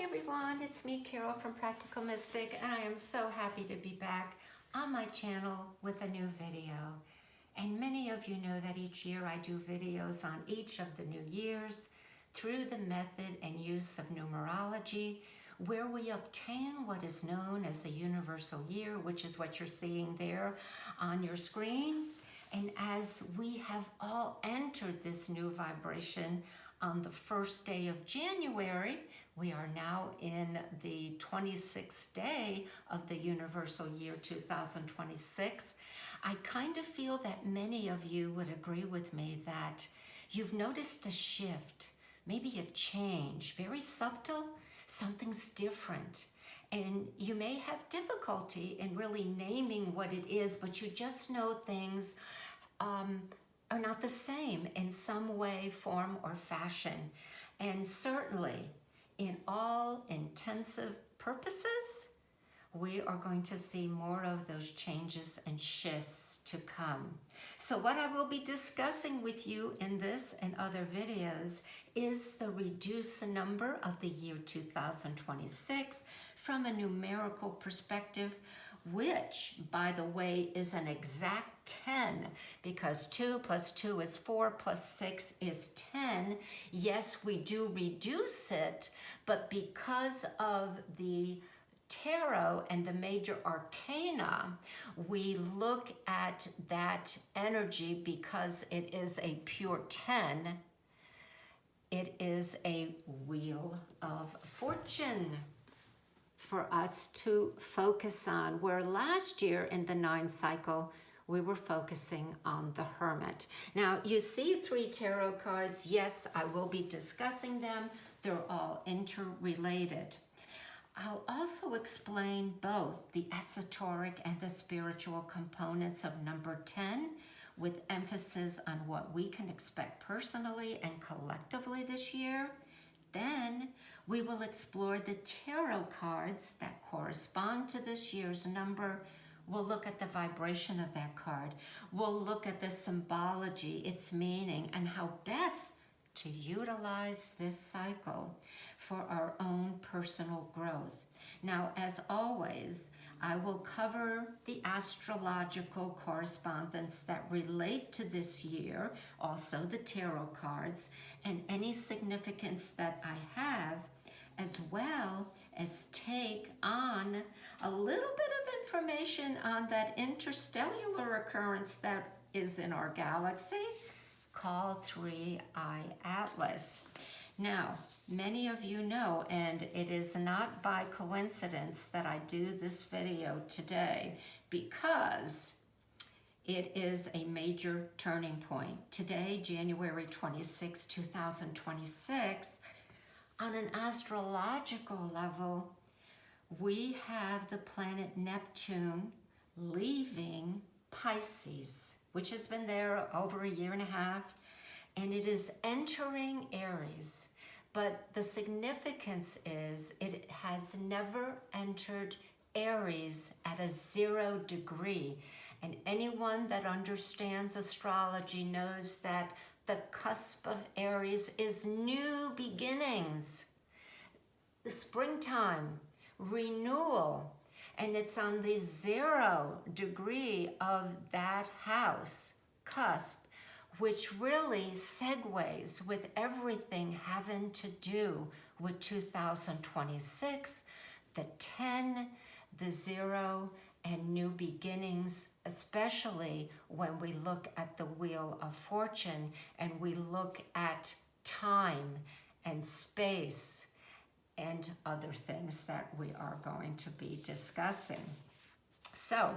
everyone, it's me, Carol from Practical Mystic, and I am so happy to be back on my channel with a new video. And many of you know that each year I do videos on each of the new years through the method and use of numerology, where we obtain what is known as a universal year, which is what you're seeing there on your screen. And as we have all entered this new vibration on the first day of January, we are now in the 26th day of the universal year 2026. I kind of feel that many of you would agree with me that you've noticed a shift, maybe a change, very subtle, something's different. And you may have difficulty in really naming what it is, but you just know things are not the same in some way, form, or fashion. And certainly, in all intensive purposes, we are going to see more of those changes and shifts to come. So what I will be discussing with you in this and other videos is the reduced number of the year 2026 from a numerical perspective, which, by the way, is an exact 10, because 2 plus 2 is 4 plus 6 is 10. Yes, we do reduce it, but because of the tarot and the major arcana, we look at that energy because it is a pure 10. It is a wheel of fortune for us to focus on, where last year in the 9 cycle, we were focusing on the Hermit. Now, you see 3 tarot cards. Yes, I will be discussing them. They're all interrelated. I'll also explain both the esoteric and the spiritual components of number 10, with emphasis on what we can expect personally and collectively this year. Then we will explore the tarot cards that correspond to this year's number. We'll look at the vibration of that card. We'll look at the symbology, its meaning, and how best to utilize this cycle for our own personal growth. Now, as always, I will cover the astrological correspondence that relate to this year, also the tarot cards, and any significance that I have, as well as take on a little bit of information on that interstellar occurrence that is in our galaxy called 3-eye Atlas. Now, many of you know, and it is not by coincidence that I do this video today, because it is a major turning point. Today, January 26, 2026, on an astrological level, we have the planet Neptune leaving Pisces, which has been there over a year and a half, and it is entering Aries. But the significance is it has never entered Aries at a 0 degree. And anyone that understands astrology knows that the cusp of Aries is new beginnings, the springtime, renewal, and it's on the 0 degree of that house, cusp, which really segues with everything having to do with 2026, the 10, the 0, and new beginnings, especially when we look at the Wheel of Fortune and we look at time and space and other things that we are going to be discussing. So,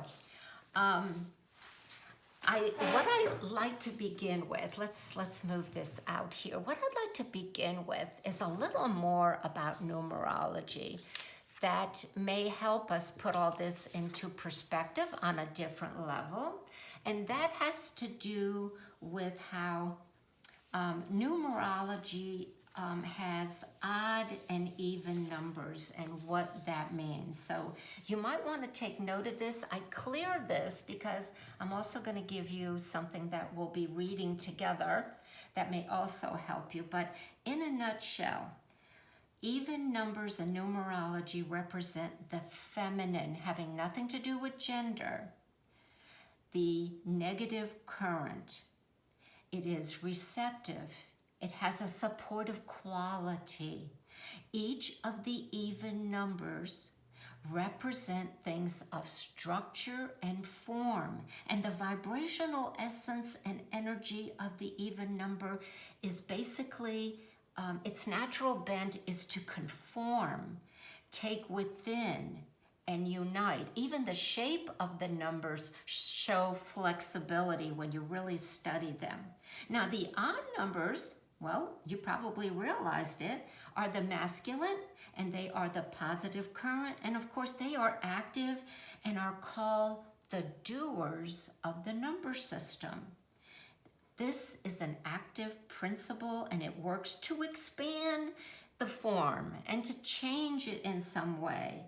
what I like to begin with, let's move this out here. What I'd like to begin with is a little more about numerology that may help us put all this into perspective on a different level. And that has to do with how numerology has odd and even numbers and what that means. So you might want to take note of this. I cleared this because I'm also going to give you something that we'll be reading together that may also help you. But in a nutshell, Even numbers in numerology represent the feminine, having nothing to do with gender. The negative current. It is receptive. It has a supportive quality. Each of the even numbers represent things of structure and form. And the vibrational essence and energy of the even number is basically, its natural bent is to conform, take within, and unite. Even the shape of the numbers show flexibility when you really study them. Now, the odd numbers, well, you probably realized it, are the masculine, and they are the positive current, and of course they are active and are called the doers of the number system. This is an active principle, and it works to expand the form and to change it in some way.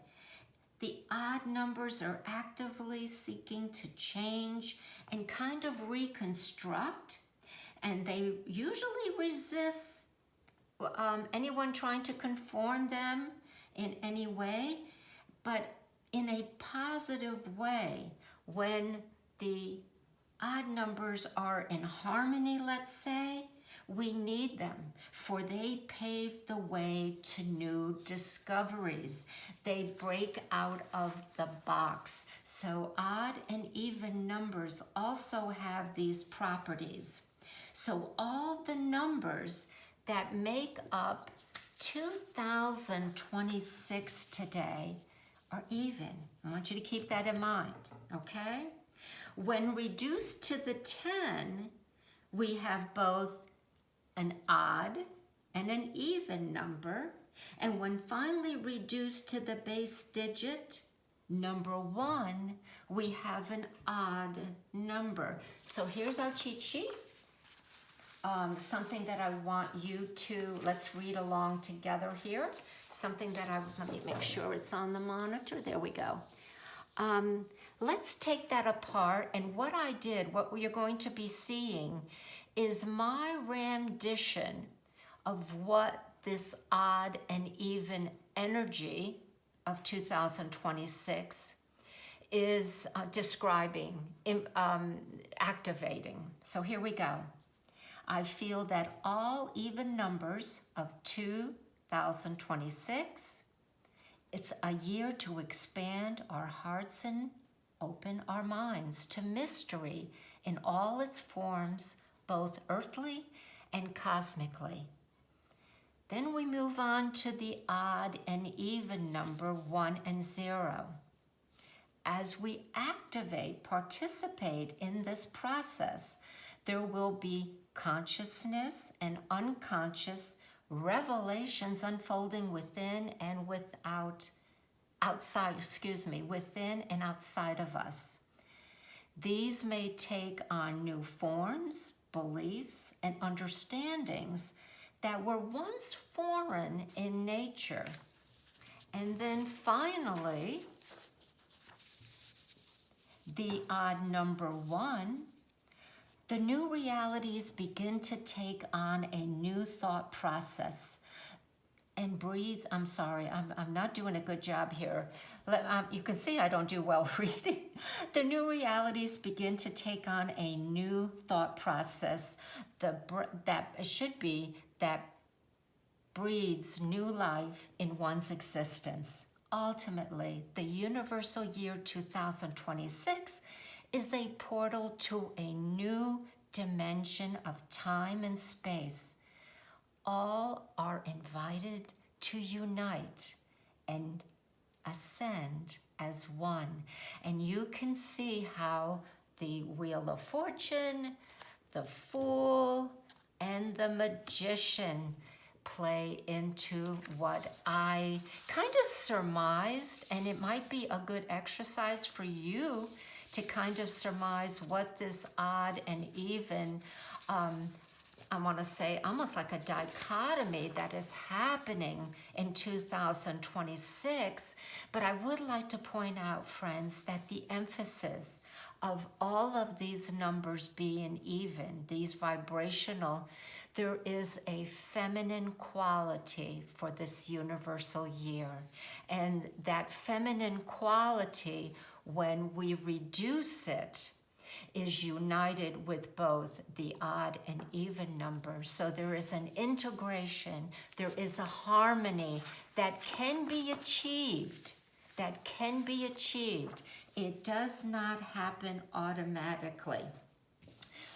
The odd numbers are actively seeking to change and kind of reconstruct, and they usually resist anyone trying to conform them in any way, but in a positive way. When the odd numbers are in harmony, let's say, we need them, for they pave the way to new discoveries. They break out of the box. So odd and even numbers also have these properties. So all the numbers that make up 2026 today are even. I want you to keep that in mind, okay? When reduced to the 10, we have both an odd and an even number. And when finally reduced to the base digit, number 1, we have an odd number. So here's our cheat sheet. Something that I want you to, let's read along together here. Something that let me make sure it's on the monitor. There we go. Let's take that apart. And what I did, what you're going to be seeing is my rendition of what this odd and even energy of 2026 is describing, activating. So here we go. I feel that all even numbers of 2026, it's a year to expand our hearts and open our minds to mystery in all its forms, both earthly and cosmically. Then we move on to the odd and even number 1 and 0. As we activate, participate in this process, there will be consciousness and unconscious revelations unfolding within and within and outside of us. These may take on new forms, beliefs, and understandings that were once foreign in nature. And then finally, the odd number 1, the new realities begin to take on a new thought process and breeds, I'm sorry, I'm not doing a good job here. You can see I don't do well reading. The new realities begin to take on a new thought process that breeds new life in one's existence. Ultimately, the universal year 2026 is a portal to a new dimension of time and space. All are invited to unite and ascend as one. And you can see how the Wheel of Fortune, the Fool, and the Magician play into what I kind of surmised, and it might be a good exercise for you to kind of surmise what this odd and even, I want to say almost like a dichotomy that is happening in 2026. But I would like to point out, friends, that the emphasis of all of these numbers being even, these vibrational, There is a feminine quality for this universal year. And that feminine quality, when we reduce it, is united with both the odd and even numbers. So there is an integration, there is a harmony that can be achieved, It does not happen automatically.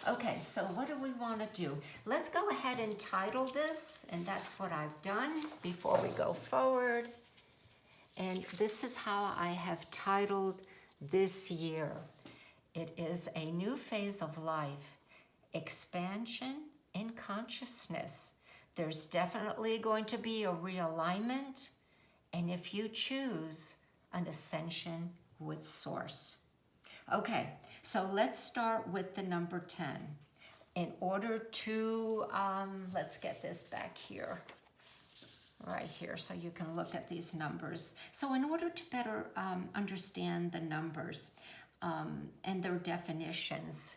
Okay, so what do we want to do? Let's go ahead and title this, and that's what I've done before we go forward. And this is how I have titled this year. It is a new phase of life, expansion in consciousness. There's definitely going to be a realignment, and if you choose, an ascension with source. Okay, so let's start with the number 10. In order to, let's get this back here, right here, so you can look at these numbers. So in order to better understand the numbers and their definitions,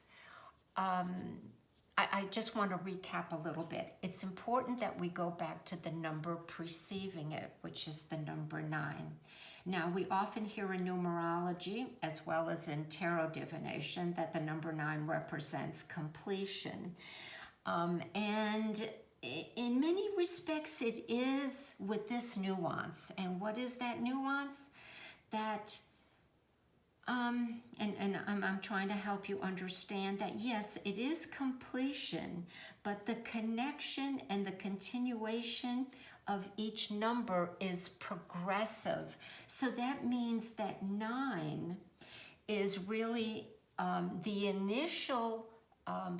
I just want to recap a little bit. It's important that we go back to the number preceding it, which is the number 9. Now, we often hear in numerology, as well as in tarot divination, that the number 9 represents completion. And in many respects, it is with this nuance. And what is that nuance? That, I'm trying to help you understand that, yes, it is completion, but the connection and the continuation of each number is progressive. So that means that 9 is really the initial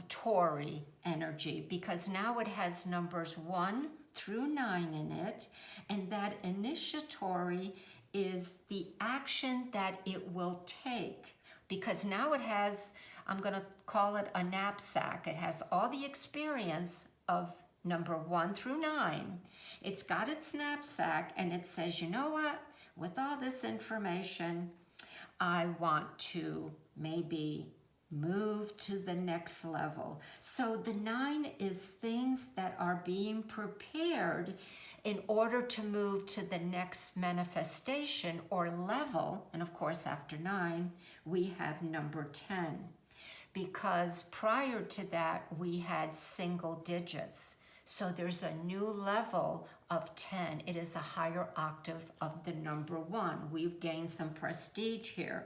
Tory energy, because now it has numbers 1 through 9 in it, and that initiatory is the action that it will take, because now it has, I'm going to call it a knapsack. It has all the experience of number 1 through 9. It's got its knapsack, and it says, you know what? With all this information, I want to maybe move to the next level. So the 9 is things that are being prepared in order to move to the next manifestation or level. And of course, after 9, we have number 10. Because prior to that, we had single digits. So there's a new level of 10. It is a higher octave of the number 1. We've gained some prestige here.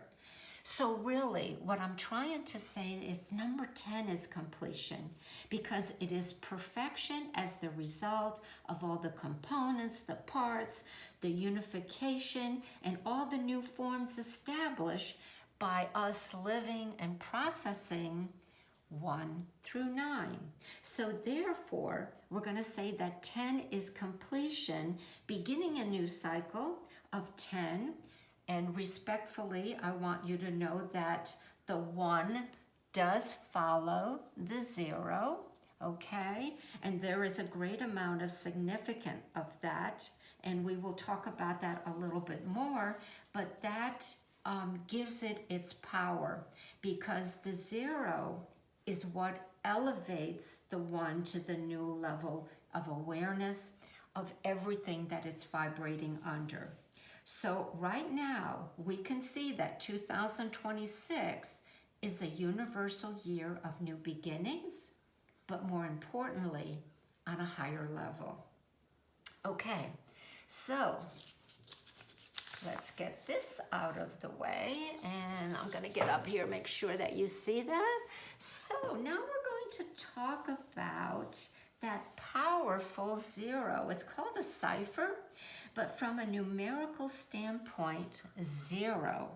So really, what I'm trying to say is number 10 is completion, because it is perfection as the result of all the components, the parts, the unification, and all the new forms established by us living and processing 1 through 9. So therefore, we're going to say that 10 is completion, beginning a new cycle of 10. And respectfully, I want you to know that the 1 does follow the 0, okay? And there is a great amount of significance of that, and we will talk about that a little bit more, but that gives it its power, because the 0 is what elevates the 1 to the new level of awareness of everything that it's vibrating under. So right now, we can see that 2026 is a universal year of new beginnings, but more importantly, on a higher level. Okay, so let's get this out of the way, and I'm gonna get up here, make sure that you see that. So now we're going to talk about that powerful 0. It's called a cipher, but from a numerical standpoint, 0.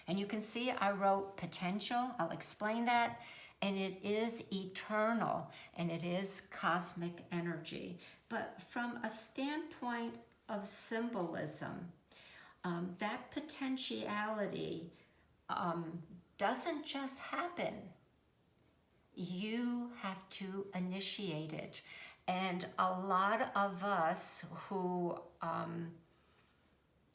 And you can see I wrote potential. I'll explain that. And it is eternal, and it is cosmic energy. But from a standpoint of symbolism, that potentiality doesn't just happen. You have to initiate it. And a lot of us who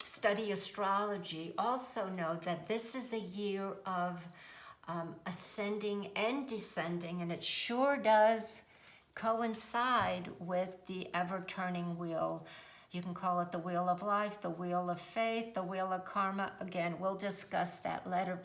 study astrology also know that this is a year of ascending and descending, and it sure does coincide with the ever-turning wheel. You can call it the wheel of life, the wheel of faith, the wheel of karma. Again, we'll discuss that later,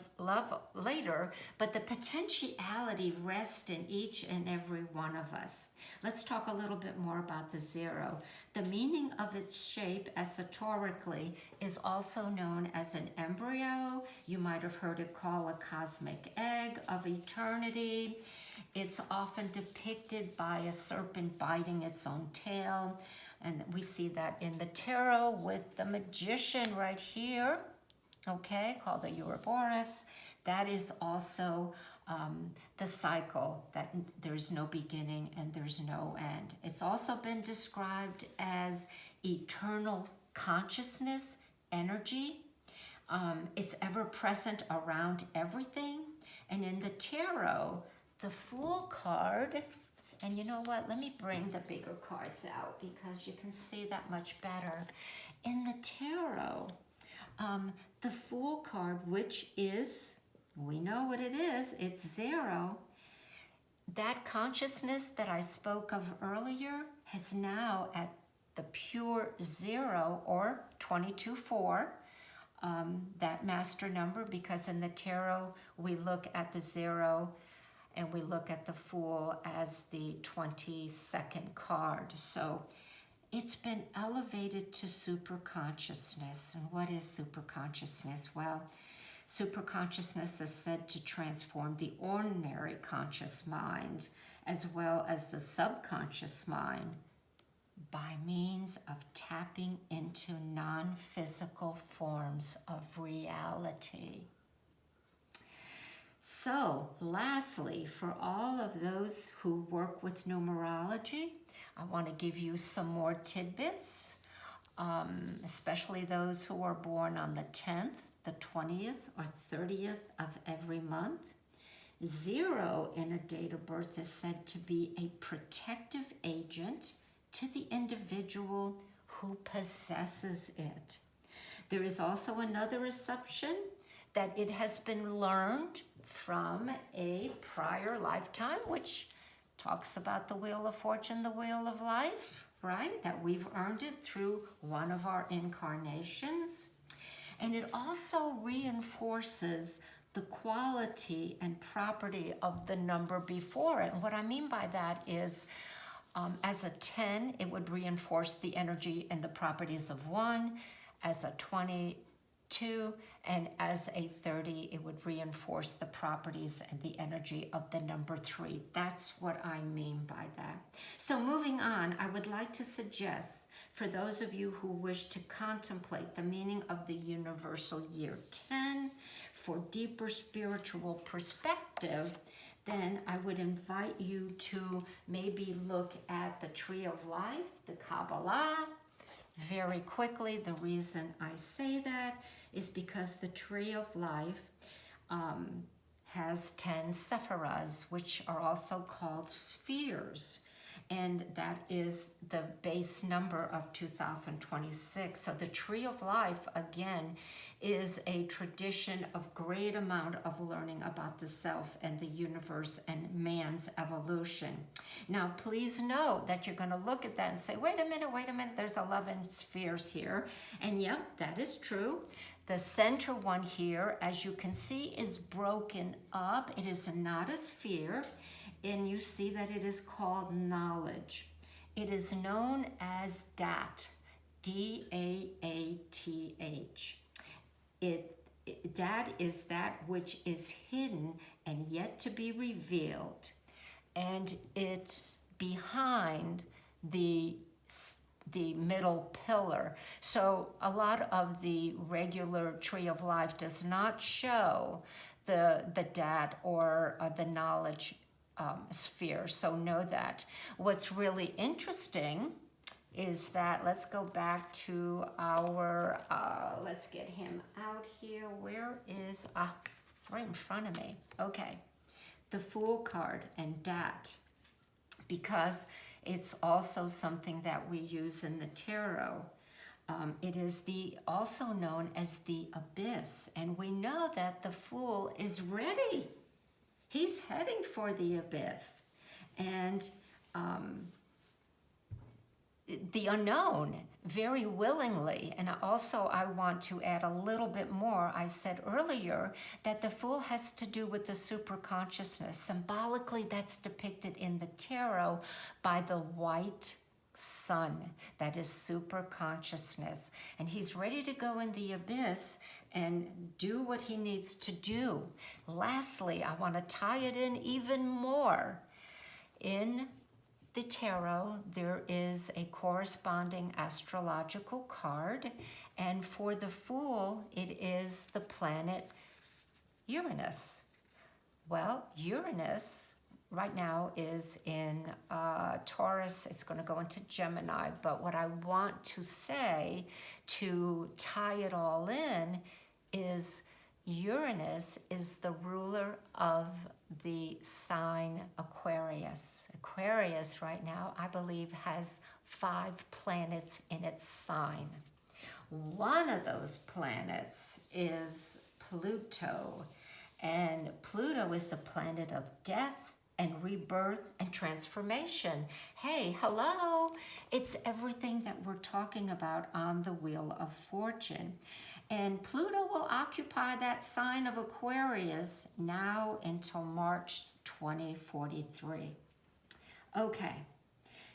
but the potentiality rests in each and every one of us. Let's talk a little bit more about the zero. The meaning of its shape esoterically is also known as an embryo. You might have heard it called a cosmic egg of eternity. It's often depicted by a serpent biting its own tail. And we see that in the tarot with the magician right here, okay, called the Ouroboros. That is also the cycle, that there's no beginning and there's no end. It's also been described as eternal consciousness, energy. It's ever present around everything. And in the tarot, the Fool card, and you know what? Let me bring the bigger cards out because you can see that much better. In the tarot, the Fool card, which is, we know what it is, it's zero. That consciousness that I spoke of earlier has now at the pure zero, or 22-4, that master number, because in the tarot, we look at the zero and we look at the Fool as the 22nd card. So it's been elevated to superconsciousness. And what is superconsciousness? Well, superconsciousness is said to transform the ordinary conscious mind as well as the subconscious mind by means of tapping into non-physical forms of reality. So, lastly, for all of those who work with numerology, I want to give you some more tidbits, especially those who are born on the 10th, the 20th, or 30th of every month. Zero in a date of birth is said to be a protective agent to the individual who possesses it. There is also another assumption that it has been learned from a prior lifetime, which talks about the wheel of fortune, the wheel of life, right? That we've earned it through one of our incarnations. And it also reinforces the quality and property of the number before it. And what I mean by that is, as a 10, it would reinforce the energy and the properties of 1. As a 22, and as a 30, it would reinforce the properties and the energy of the number 3. That's what I mean by that. So moving on, I would like to suggest for those of you who wish to contemplate the meaning of the universal year 10 for deeper spiritual perspective, then I would invite you to maybe look at the Tree of Life, the Kabbalah. Very quickly, the reason I say that is because the Tree of Life has 10 sephiras, which are also called spheres. And that is the base number of 2026. So the Tree of Life, again, is a tradition of great amount of learning about the self and the universe and man's evolution. Now, please know that you're going to look at that and say, wait a minute, there's 11 spheres here. And yep, that is true. The center one here, as you can see, is broken up. It is not a sphere. And you see that it is called knowledge. It is known as DAT, D-A-A-T-H. DAT is that which is hidden and yet to be revealed. And it's behind the middle pillar. So a lot of the regular Tree of Life does not show the DAT or the knowledge sphere, so know that. What's really interesting is that, let's go back to our, let's get him out here. Where is, right in front of me. Okay, the Fool card and DAT, because it's also something that we use in the tarot. It is also known as the abyss, and we know that the Fool is ready. He's heading for the abyss. And the unknown very willingly. And also I want to add a little bit more. I said earlier that the Fool has to do with the super consciousness. Symbolically, that's depicted in the tarot by the white sun. That is super consciousness. And he's ready to go in the abyss and do what he needs to do. Lastly, I want to tie it in even more. In the tarot, there is a corresponding astrological card, and for the Fool, it is the planet Uranus. Well, Uranus right now is in Taurus. It's going to go into Gemini, but what I want to say to tie it all in is Uranus is the ruler of the sign Aquarius. Aquarius right now, I believe, has 5 planets in its sign. One of those planets is Pluto, and Pluto is the planet of death and rebirth and transformation. Hey, hello! It's everything that we're talking about on the Wheel of Fortune. And Pluto will occupy that sign of Aquarius now until March 2043. Okay,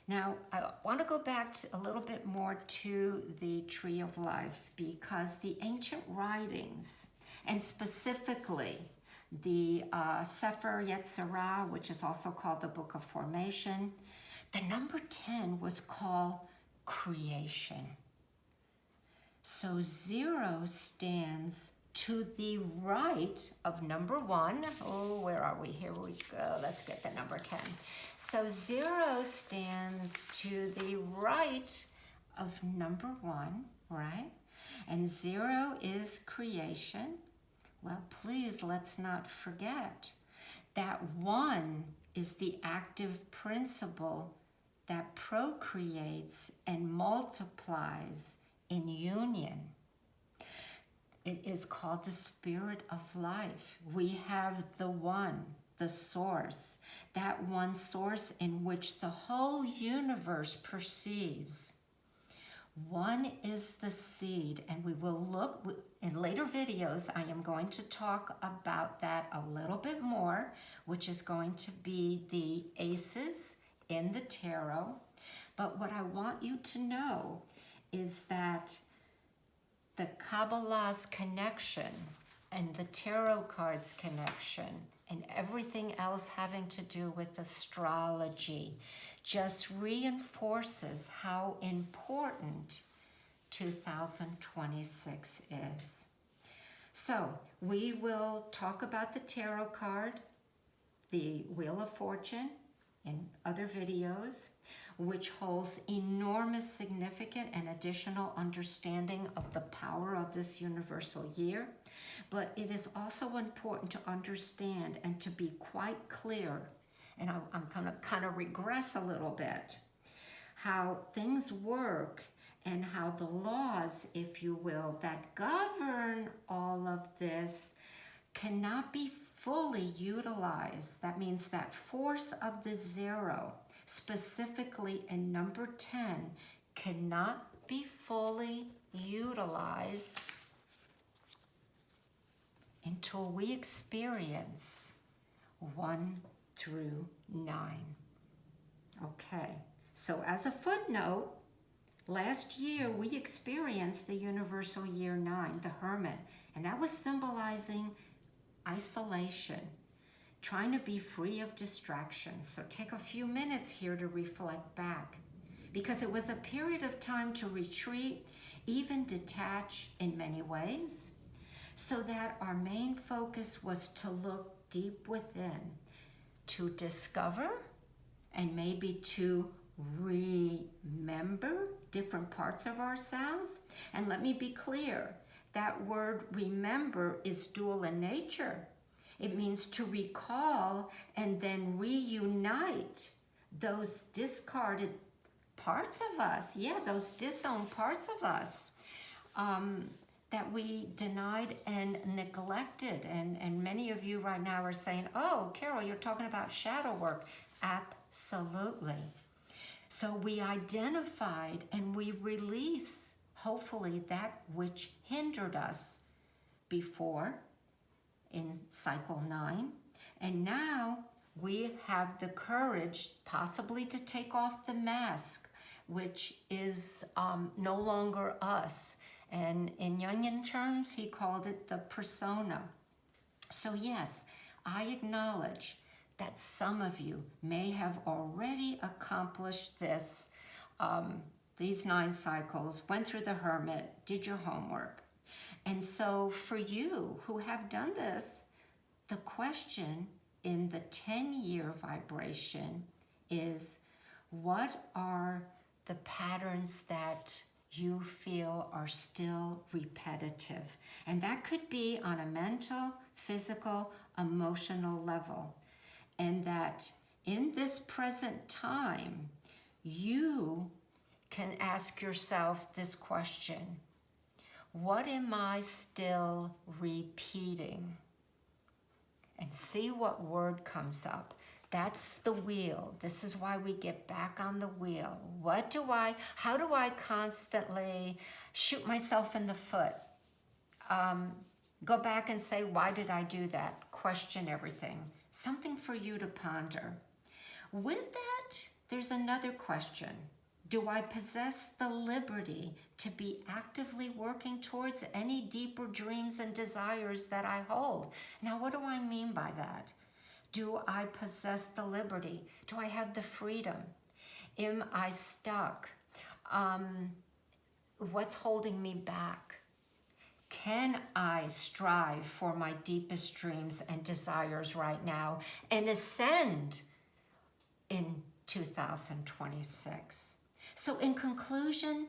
now I want to go back a little bit more to the Tree of Life, because the ancient writings, and specifically the Sefer Yetzirah, which is also called the Book of Formation, the number 10 was called creation. So 0 stands to the right of number 1. Oh, where are we? Here we go. Let's get the number 10. So 0 stands to the right of number 1, right? And 0 is creation. Well, please, let's not forget that 1 is the active principle that procreates and multiplies in union. It is called the spirit of life. We have the one, the source, that one source in which the whole universe perceives. 1 is the seed, and we will look in later videos. I am going to talk about that a little bit more, which is going to be the aces in the tarot. But what I want you to know is that the Kabbalah's connection and the tarot cards connection and everything else having to do with astrology just reinforces how important 2026 is. So we will talk about the tarot card, the Wheel of Fortune, in other videos, which holds enormous significance and additional understanding of the power of this universal year. But it is also important to understand and to be quite clear, and I'm going to kind of regress a little bit, how things work and how the laws, if you will, that govern all of this cannot be fully utilized. That means that force of the 0, specifically in number 10, cannot be fully utilized until we experience 1 through 9. Okay, so as a footnote, last year we experienced the universal year 9, the Hermit, and that was symbolizing isolation, trying to be free of distractions. So take a few minutes here to reflect back, because it was a period of time to retreat, even detach in many ways, so that our main focus was to look deep within, to discover and maybe to remember different parts of ourselves. And let me be clear, that word remember is dual in nature. It means to recall and then reunite those discarded parts of us. Yeah, those disowned parts of us that we denied and neglected. And many of you right now are saying, oh, Carol, you're talking about shadow work. Absolutely. So we identified and we release, hopefully, that which hindered us before in cycle 9. And now we have the courage possibly to take off the mask, which is no longer us. And in Jungian terms, he called it the persona. So yes, I acknowledge that some of you may have already accomplished this, these 9 cycles, went through the hermit, did your homework. And so for you who have done this, the question in the 10-year vibration is, what are the patterns that you feel are still repetitive? And that could be on a mental, physical, emotional level. And that in this present time, you can ask yourself this question: what am I still repeating? And see what word comes up. That's the wheel. This is why we get back on the wheel. How do I constantly shoot myself in the foot? Go back and say, why did I do that? Question everything. Something for you to ponder. With that, there's another question. Do I possess the liberty to be actively working towards any deeper dreams and desires that I hold? Now, what do I mean by that? Do I possess the liberty? Do I have the freedom? Am I stuck? What's holding me back? Can I strive for my deepest dreams and desires right now and ascend in 2026? So in conclusion,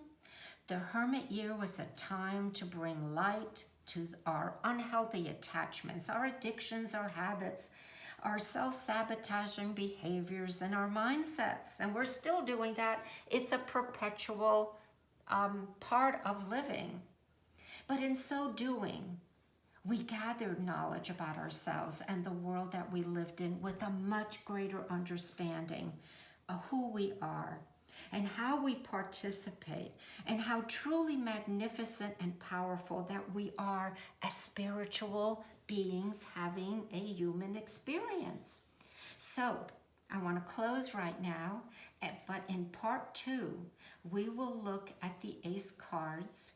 the Hermit year was a time to bring light to our unhealthy attachments, our addictions, our habits, our self-sabotaging behaviors, and our mindsets. And we're still doing that. It's a perpetual part of living. But in so doing, we gathered knowledge about ourselves and the world that we lived in with a much greater understanding of who we are and how we participate and how truly magnificent and powerful that we are as spiritual beings having a human experience. So I want to close right now, but in part 2, we will look at the Ace cards,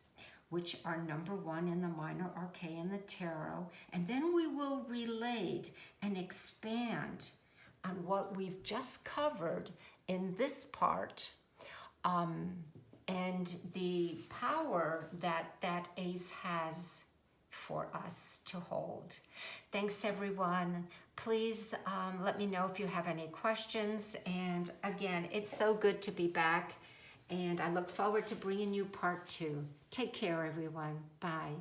which are number 1 in the minor arcane, the tarot, and then we will relate and expand on what we've just covered in this part, and the power that that ace has for us to hold. Thanks, everyone. Please let me know if you have any questions. And again, it's so good to be back, and I look forward to bringing you part 2. Take care, everyone. Bye.